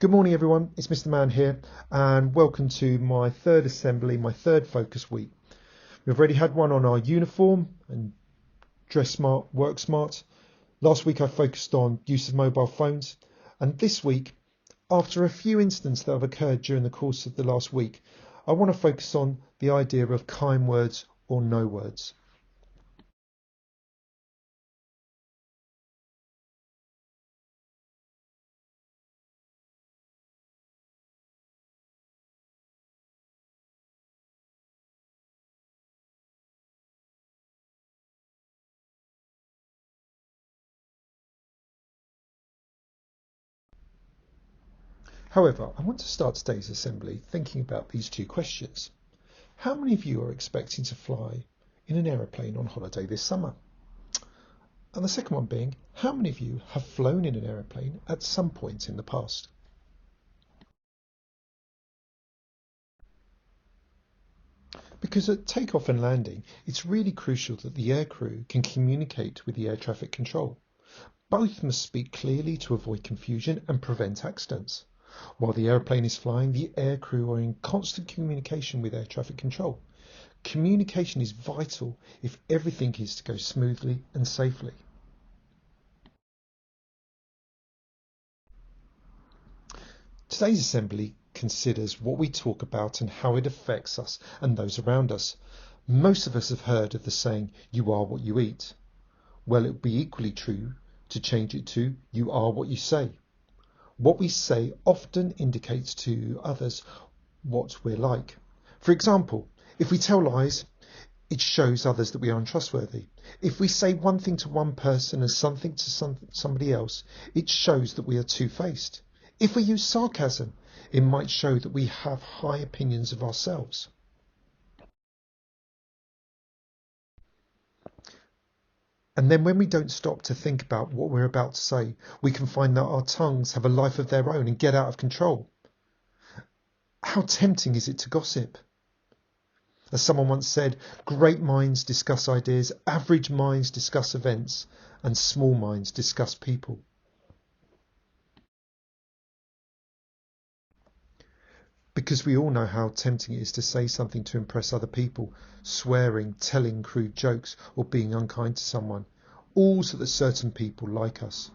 Good morning everyone, it's Mr. Man here and welcome to my third assembly, my third focus week. We've already had one on our uniform and dress smart, work smart. Last week I focused on use of mobile phones, and this week, after a few incidents that have occurred during the course of the last week, I want to focus on the idea of kind words or no words. However, I want to start today's assembly thinking about these two questions. How many of you are expecting to fly in an aeroplane on holiday this summer? And the second one being, how many of you have flown in an aeroplane at some point in the past? Because at takeoff and landing, it's really crucial that the aircrew can communicate with the air traffic control. Both must speak clearly to avoid confusion and prevent accidents. While the airplane is flying, the aircrew are in constant communication with air traffic control. Communication is vital if everything is to go smoothly and safely. Today's assembly considers what we talk about and how it affects us and those around us. Most of us have heard of the saying, you are what you eat. Well, it would be equally true to change it to, you are what you say. What we say often indicates to others what we're like. For example, if we tell lies, it shows others that we are untrustworthy. If we say one thing to one person and something to somebody else, it shows that we are two-faced. If we use sarcasm, it might show that we have high opinions of ourselves. And then when we don't stop to think about what we're about to say, we can find that our tongues have a life of their own and get out of control. How tempting is it to gossip? As someone once said, great minds discuss ideas, average minds discuss events, and small minds discuss people. Because we all know how tempting it is to say something to impress other people, swearing, telling crude jokes, or being unkind to someone, all so that certain people like us.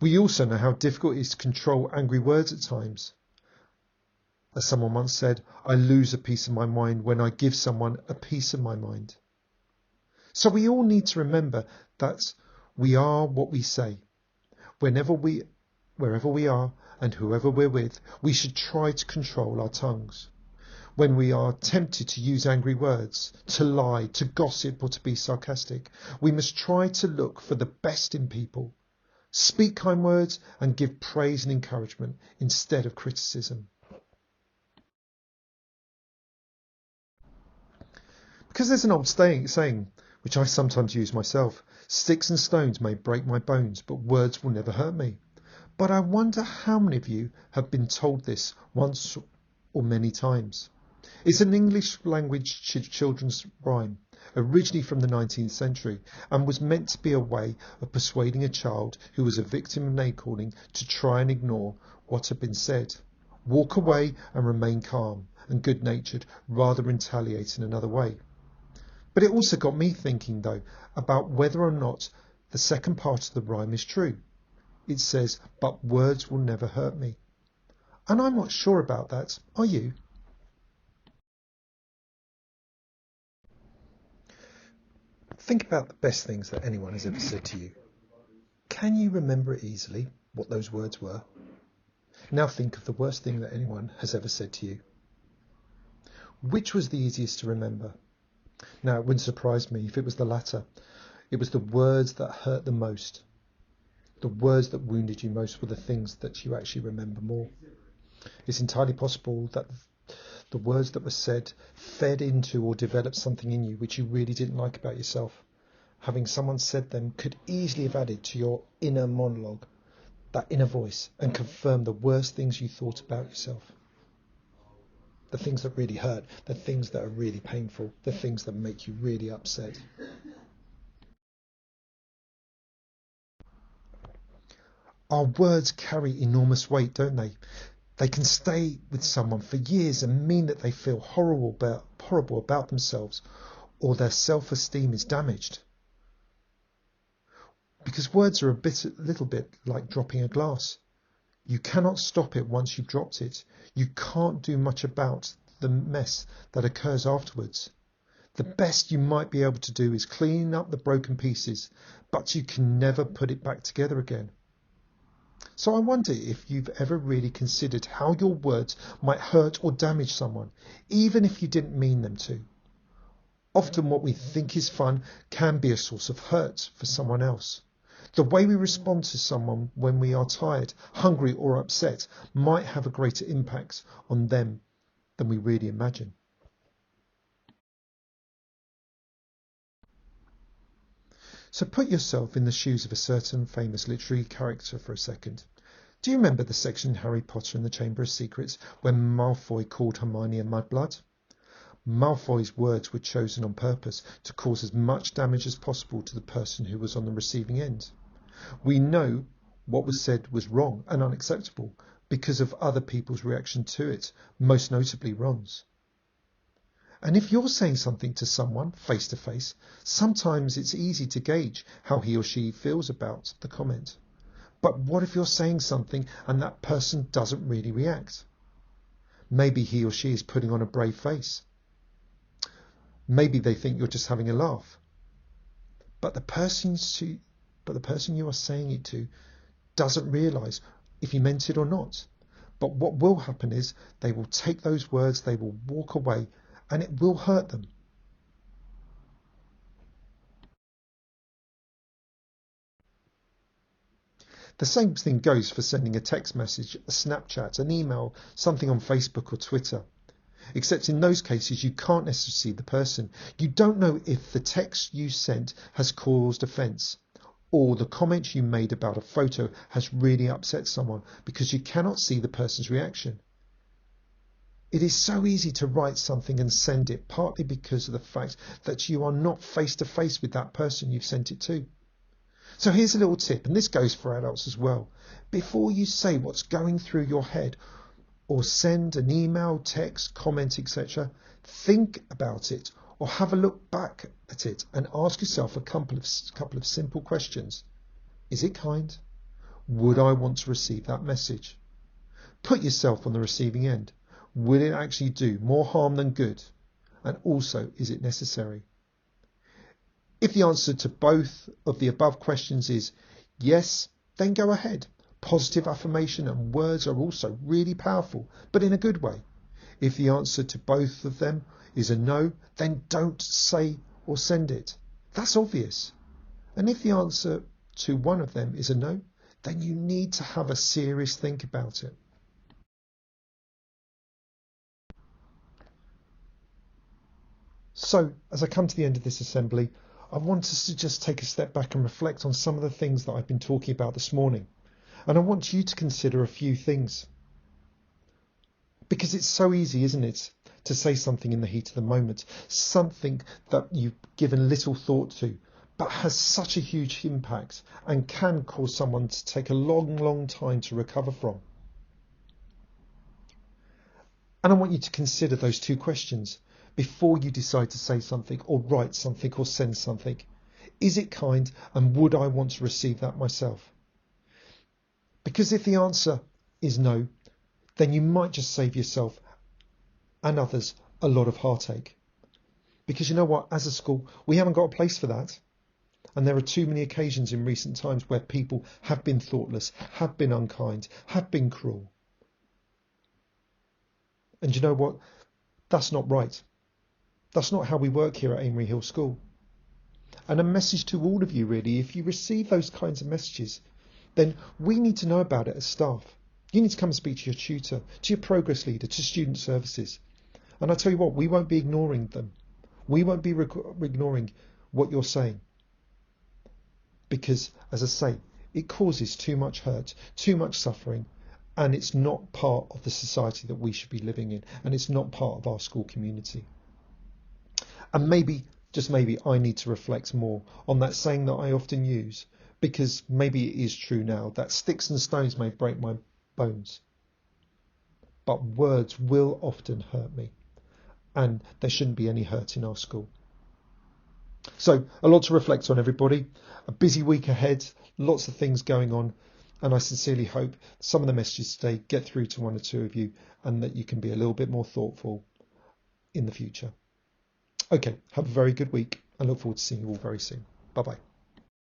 We also know how difficult it is to control angry words at times. As someone once said, I lose a piece of my mind when I give someone a piece of my mind. So we all need to remember that we are what we say. Wherever we are and whoever we're with, we should try to control our tongues. When we are tempted to use angry words, to lie, to gossip, or to be sarcastic, we must try to look for the best in people. Speak kind words and give praise and encouragement instead of criticism. Because there's an old saying, which I sometimes use myself, sticks and stones may break my bones, but words will never hurt me. But I wonder how many of you have been told this once or many times. It's an English language children's rhyme, originally from the 19th century, and was meant to be a way of persuading a child who was a victim of name-calling to try and ignore what had been said. Walk away and remain calm and good-natured rather than retaliate in another way. But it also got me thinking, though, about whether or not the second part of the rhyme is true. It says, but words will never hurt me. And I'm not sure about that. Are you? Think about the best things that anyone has ever said to you. Can you remember it easily, what those words were? Now think of the worst thing that anyone has ever said to you. Which was the easiest to remember? Now, it wouldn't surprise me if it was the latter. It was the words that hurt the most. The words that wounded you most were the things that you actually remember more. It's entirely possible that the words that were said fed into or developed something in you which you really didn't like about yourself. Having someone said them could easily have added to your inner monologue, that inner voice, and confirm the worst things you thought about yourself. The things that really hurt, the things that are really painful, the things that make you really upset. Our words carry enormous weight, don't they? They can stay with someone for years and mean that they feel horrible about themselves, or their self-esteem is damaged. Because words are a little bit like dropping a glass. You cannot stop it once you've dropped it. You can't do much about the mess that occurs afterwards. The best you might be able to do is clean up the broken pieces, but you can never put it back together again. So I wonder if you've ever really considered how your words might hurt or damage someone, even if you didn't mean them to. Often what we think is fun can be a source of hurt for someone else. The way we respond to someone when we are tired, hungry or upset might have a greater impact on them than we really imagine. So put yourself in the shoes of a certain famous literary character for a second. Do you remember the section in Harry Potter and the Chamber of Secrets when Malfoy called Hermione a mudblood? Malfoy's words were chosen on purpose to cause as much damage as possible to the person who was on the receiving end. We know what was said was wrong and unacceptable because of other people's reaction to it, most notably Ron's. And if you're saying something to someone face to face, sometimes it's easy to gauge how he or she feels about the comment. But what if you're saying something and that person doesn't really react? Maybe he or she is putting on a brave face. Maybe they think you're just having a laugh. But the person you are saying it to doesn't realise if you meant it or not. But what will happen is they will take those words, they will walk away, and it will hurt them. The same thing goes for sending a text message, a Snapchat, an email, something on Facebook or Twitter. Except in those cases you can't necessarily see the person. You don't know if the text you sent has caused offence, or the comment you made about a photo has really upset someone, because you cannot see the person's reaction. It is so easy to write something and send it, partly because of the fact that you are not face to face with that person you've sent it to. So here's a little tip, and this goes for adults as well. Before you say what's going through your head, or send an email, text, comment, etc., think about it, or have a look back at it and ask yourself a couple of simple questions. Is it kind? Would I want to receive that message? Put yourself on the receiving end. Will it actually do more harm than good? And also, is it necessary? If the answer to both of the above questions is yes, then go ahead. Positive affirmation and words are also really powerful, but in a good way. If the answer to both of them is a no, then don't say or send it. That's obvious. And if the answer to one of them is a no, then you need to have a serious think about it. So, as I come to the end of this assembly, I want us to just take a step back and reflect on some of the things that I've been talking about this morning. And I want you to consider a few things. Because it's so easy, isn't it, to say something in the heat of the moment, something that you've given little thought to, but has such a huge impact and can cause someone to take a long, long time to recover from. And I want you to consider those two questions before you decide to say something or write something or send something. Is it kind, and would I want to receive that myself? Because if the answer is no, then you might just save yourself and others a lot of heartache. Because you know what, as a school, we haven't got a place for that. And there are too many occasions in recent times where people have been thoughtless, have been unkind, have been cruel. And you know what? That's not right. That's not how we work here at Amory Hill School. And a message to all of you really, if you receive those kinds of messages, then we need to know about it as staff. You need to come and speak to your tutor, to your progress leader, to student services. And I tell you what, we won't be ignoring them. We won't be ignoring what you're saying. Because, as I say, it causes too much hurt, too much suffering, and it's not part of the society that we should be living in, and it's not part of our school community. And maybe, just maybe, I need to reflect more on that saying that I often use. because maybe it is true now that sticks and stones may break my bones, but words will often hurt me, and there shouldn't be any hurt in our school. So a lot to reflect on, everybody. A busy week ahead, lots of things going on, and I sincerely hope some of the messages today get through to one or two of you and that you can be a little bit more thoughtful in the future. Okay, have a very good week and look forward to seeing you all very soon. Bye-bye.